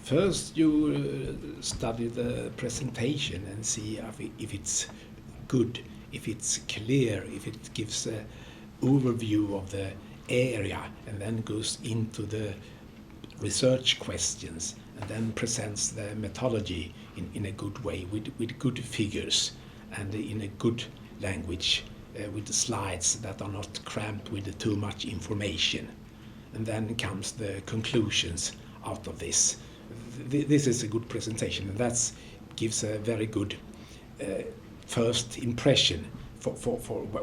First, you study the presentation and see if it's good, if it's clear, if it gives an overview of the area, and then goes into the research questions, and then presents the methodology in a good way with good figures and in a good language, with the slides that are not cramped with too much information. And then comes the conclusions out of this. This is a good presentation, and that gives a very good first impression for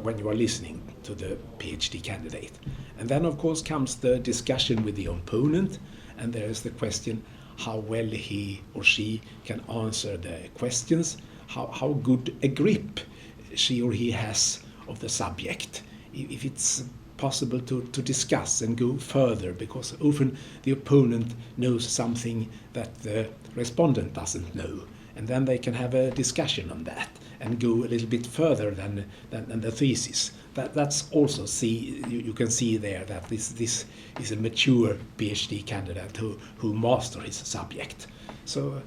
when you are listening to the PhD candidate. And then, of course, comes the discussion with the opponent, and there is the question how well he or she can answer the questions, how good a grip she or he has of the subject, if it's possible to discuss and go further, because often the opponent knows something that the respondent doesn't know, and then they can have a discussion on that and go a little bit further than the thesis. That's also you can see there that this is a mature PhD candidate who master his subject. So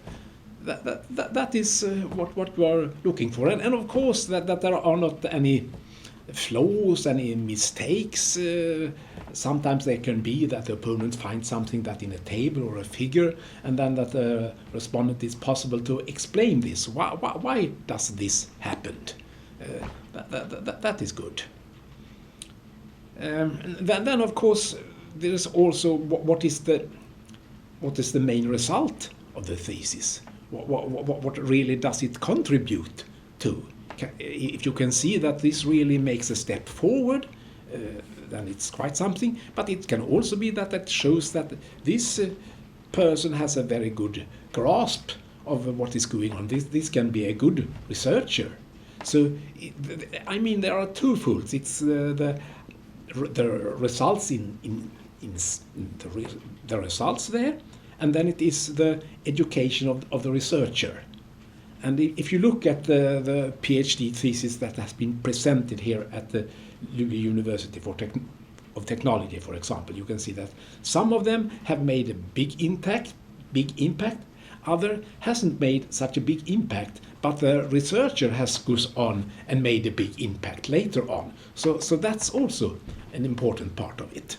that is what we are looking for, and of course that there are not any flaws, any mistakes. Sometimes there can be that the opponent finds something that in a table or a figure, and then that the respondent is possible to explain this. Why does this happen? That is good. Then of course there is also what is the main result of the thesis? What really does it contribute to? If you can see that this really makes a step forward, then it's quite something. But it can also be that it shows that this person has a very good grasp of what is going on. This can be a good researcher. So, I mean, there are twofolds. It's the results in the results there, and then it is the education of the researcher. And if you look at the PhD thesis that has been presented here at the Luleå University of Technology, for example, you can see that some of them have made a big impact. Other hasn't made such a big impact, but the researcher has goes on and made a big impact later on. So that's also an important part of it.